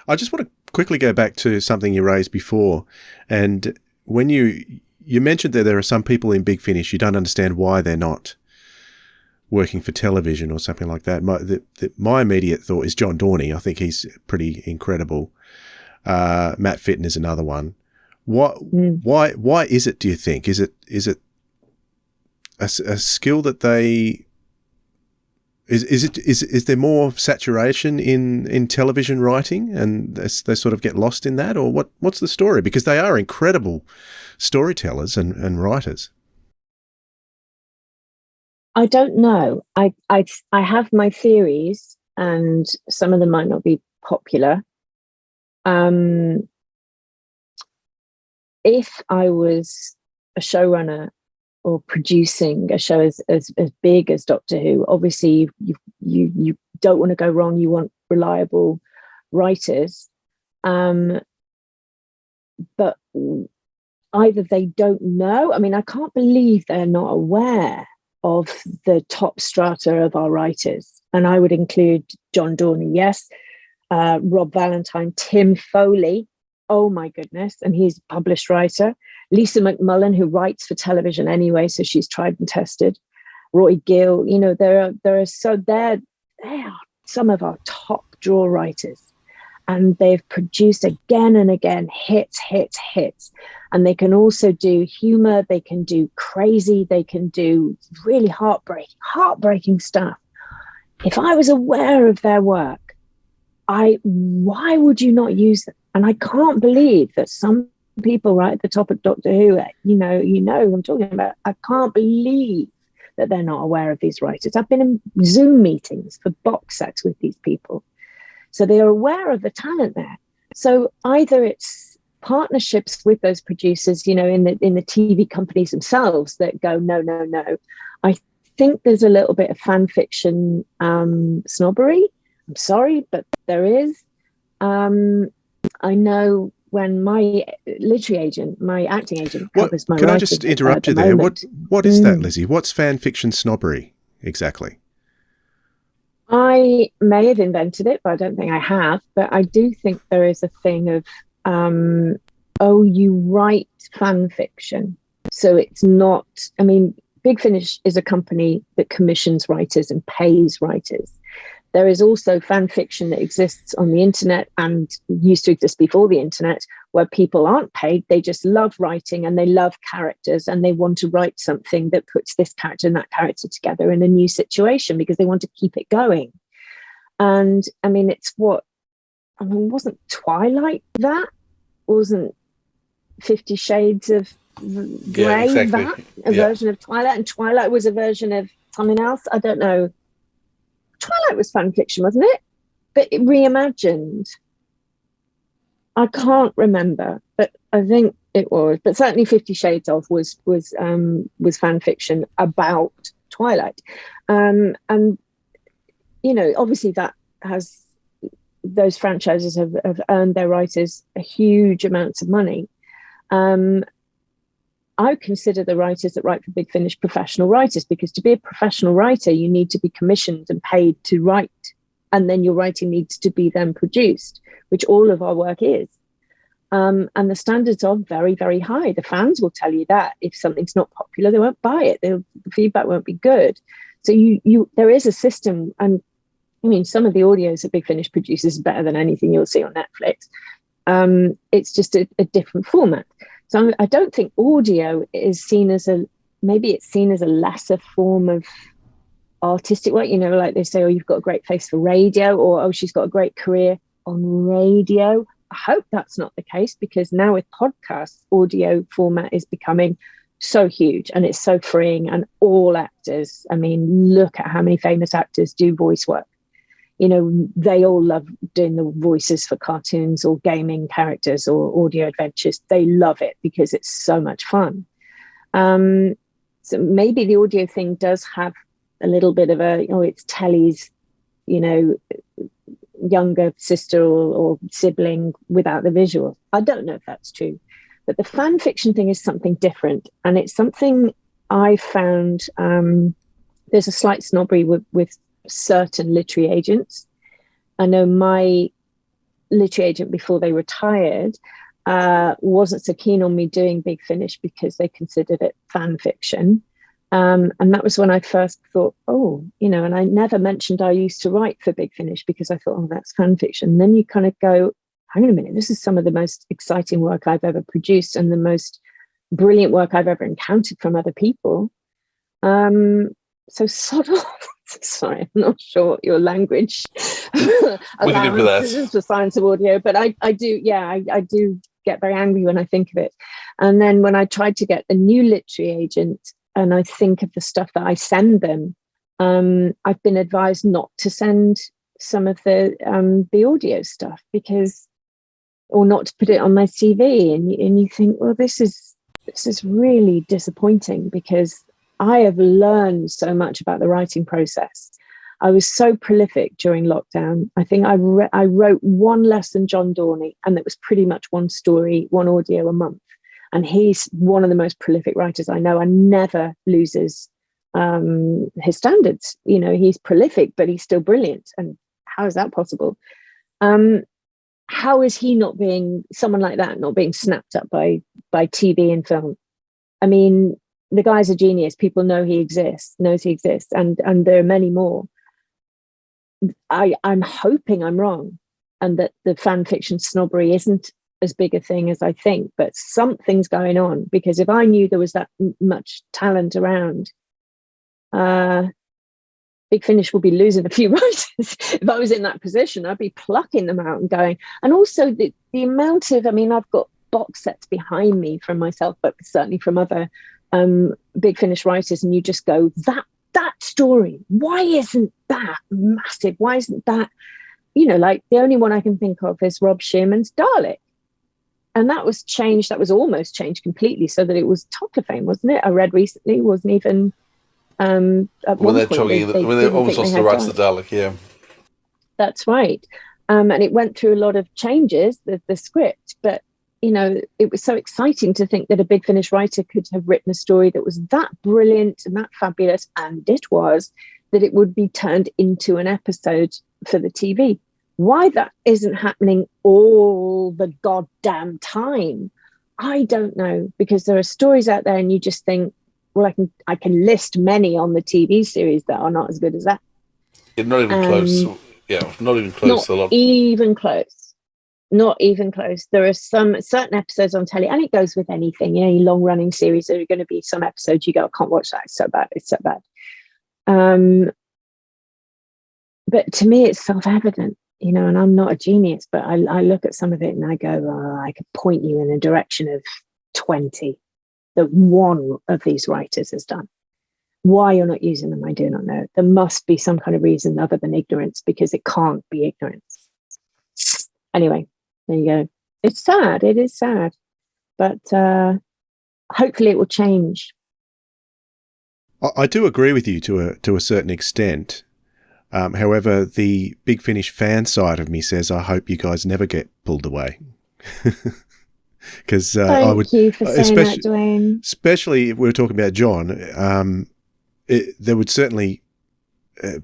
I just want to quickly go back to something you raised before, and when you mentioned that there are some people in Big Finish you don't understand why they're not working for television or something like that. My immediate thought is John Dorney. I think he's pretty incredible. Matt Fitton is another one. Why is it, do you think? Is it a skill that they is there more saturation in television writing and they sort of get lost in that, or what's the story? Because they are incredible storytellers and writers. I don't know. I have my theories, and some of them might not be popular. If I was a showrunner or producing a show as big as Doctor Who, obviously you don't want to go wrong. You want reliable writers, but either they don't know. I mean, I can't believe they're not aware of the top strata of our writers, and I would include John Dorney, yes, Rob Valentine, Tim Foley. Oh my goodness, and he's a published writer. Lisa McMullen, who writes for television anyway, so she's tried and tested. Roy Gill, they are some of our top draw writers, and they've produced again and again hits. And they can also do humor, they can do crazy, they can do really heartbreaking stuff. If I was aware of their work, why would you not use them? And I can't believe that some people right at the top of Doctor Who, you know who I'm talking about. I can't believe that they're not aware of these writers. I've been in Zoom meetings for box sets with these people. So they are aware of the talent there. So either it's partnerships with those producers, in the TV companies themselves that go, no. I think there's a little bit of fan fiction snobbery. I'm sorry, but there is. I know when my literary agent, my acting agent, covers my writing. Can I just interrupt you there? What is that, Lizzie? What's fan fiction snobbery exactly? I may have invented it, but I don't think I have. But I do think there is a thing of, you write fan fiction. So it's not, Big Finish is a company that commissions writers and pays writers. There is also fan fiction that exists on the internet and used to exist before the internet, where people aren't paid. They just love writing and they love characters, and they want to write something that puts this character and that character together in a new situation because they want to keep it going. And wasn't Twilight that? Wasn't 50 Shades of Grey that? A version of Twilight? And Twilight was a version of something else? I don't know. Twilight was fan fiction, wasn't it? But it reimagined. I can't remember, but I think it was. But certainly 50 Shades of was fan fiction about Twilight. And obviously that has, those franchises have earned their writers a huge amounts of money. I consider the writers that write for Big Finish professional writers, because to be a professional writer, you need to be commissioned and paid to write. And then your writing needs to be then produced, which all of our work is. And the standards are very, very high. The fans will tell you that if something's not popular, they won't buy it. The feedback won't be good. So there is a system. And some of the audios that Big Finish produces is better than anything you'll see on Netflix. It's just a different format. So I don't think audio is seen as maybe it's seen as a lesser form of artistic work, like they say, you've got a great face for radio, or, she's got a great career on radio. I hope that's not the case, because now with podcasts, audio format is becoming so huge and it's so freeing, and all actors, look at how many famous actors do voice work. They all love doing the voices for cartoons or gaming characters or audio adventures. They love it because it's so much fun. So maybe the audio thing does have a little bit of it's Telly's, younger sister or sibling without the visual. I don't know if that's true. But the fan fiction thing is something different. And it's something I found there's a slight snobbery with certain literary agents. I know my literary agent before they retired wasn't so keen on me doing Big Finish because they considered it fan fiction. And that was when I first thought, and I never mentioned I used to write for Big Finish because I thought, that's fan fiction. And then you kind of go, hang on a minute, this is some of the most exciting work I've ever produced and the most brilliant work I've ever encountered from other people. So sort of, sorry, I'm not sure what your language allowances for Science of Audio, but I do get very angry when I think of it. And then when I tried to get a new literary agent, and I think of the stuff that I send them, I've been advised not to send some of the audio stuff or not to put it on my CV. And you think, well, this is really disappointing because I have learned so much about the writing process. I was so prolific during lockdown. I think I wrote one less than John Dorney, and it was pretty much one story, one audio a month. And he's one of the most prolific writers I know, and never loses his standards. He's prolific, but he's still brilliant. And how is that possible? How is he not being someone like that, not being snapped up by TV and film? I mean, the guy's a genius. People knows he exists, and there are many more. I'm hoping I'm wrong, and that the fan fiction snobbery isn't as big a thing as I think, but something's going on, because if I knew there was that much talent around, Big Finish will be losing a few writers. If I was in that position, I'd be plucking them out and going. And also the amount of, I've got box sets behind me from myself, but certainly from other Big Finish writers, and you just go, that story, why isn't that massive? Why isn't that, like the only one I can think of is Rob Shearman's Dalek. And that was changed. That was almost changed completely so that it was top of fame, wasn't it? I read recently, wasn't even. When they almost lost the rights to Dalek, yeah. That's right. And it went through a lot of changes, the script. But, it was so exciting to think that a Big Finish writer could have written a story that was that brilliant and that fabulous, and it was, that it would be turned into an episode for the TV. Why that isn't happening all the goddamn time, I don't know, because there are stories out there and you just think, well, I can list many on the TV series that are not as good as that. Yeah, not even close. Yeah, not even close. Not even close. Not even close. There are some certain episodes on telly, and it goes with anything. Any long-running series, there are going to be some episodes you go, I can't watch that. It's so bad. It's so bad. But to me, it's self-evident. And I'm not a genius, but I look at some of it and I go, I could point you in a direction of 20 that one of these writers has done. Why you're not using them, I do not know. There must be some kind of reason other than ignorance, because it can't be ignorance. Anyway, there you go. It's sad. It is sad. But hopefully it will change. I do agree with you to a certain extent. However, the Big Finish fan side of me says, I hope you guys never get pulled away. Because Thank you for saying that, Dwayne. Especially if we were talking about John, there would certainly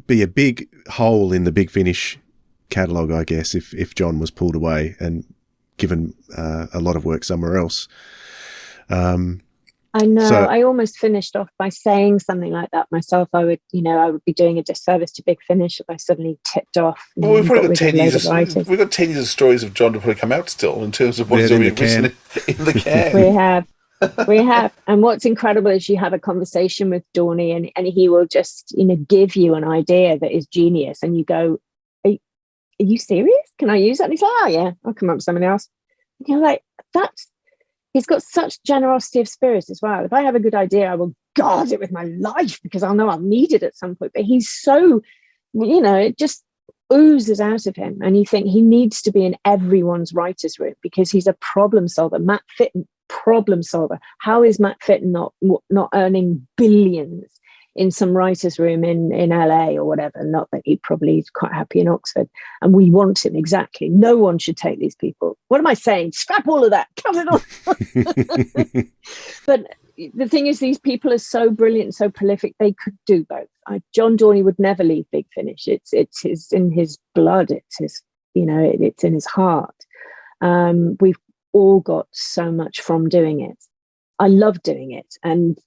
be a big hole in the Big Finish catalogue, I guess, if John was pulled away and given a lot of work somewhere else. I know. So, I almost finished off by saying something like that myself. I would be doing a disservice to Big Finish if I suddenly tipped off. Well, we've probably got 10 years. We've got 10 years of stories of John to probably come out still in terms of what's already written in the can. We have. And what's incredible is you have a conversation with Dorney, and he will just give you an idea that is genius, and you go, "Are you serious? Can I use that?" And he's like, "Oh yeah, I'll come up with something else." And you're like, that's. He's got such generosity of spirit as well. If I have a good idea, I will guard it with my life because I'll know I'll need it at some point. But he's so, it just oozes out of him. And you think he needs to be in everyone's writer's room because he's a problem solver. Matt Fitton, problem solver. How is Matt Fitton not earning billions in some writer's room in LA or whatever? Not that he probably is quite happy in Oxford. And we want him, exactly. No one should take these people. What am I saying? Scrap all of that. Cut it off. But the thing is, these people are so brilliant, so prolific, they could do both. John Dorney would never leave Big Finish. It's in his blood. It's his it's in his heart. We've all got so much from doing it. I love doing it. And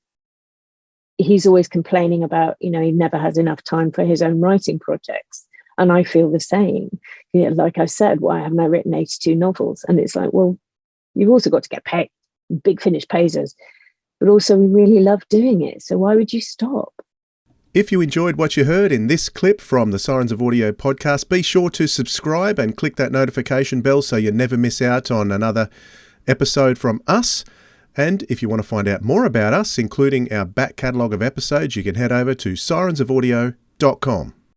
he's always complaining about, he never has enough time for his own writing projects. And I feel the same. Like I said, why haven't I written 82 novels? And it's like, well, you've also got to get paid. Big Finish pays us. But also we really love doing it. So why would you stop? If you enjoyed what you heard in this clip from the Sirens of Audio podcast, be sure to subscribe and click that notification bell so you never miss out on another episode from us. And if you want to find out more about us, including our back catalogue of episodes, you can head over to sirensofaudio.com.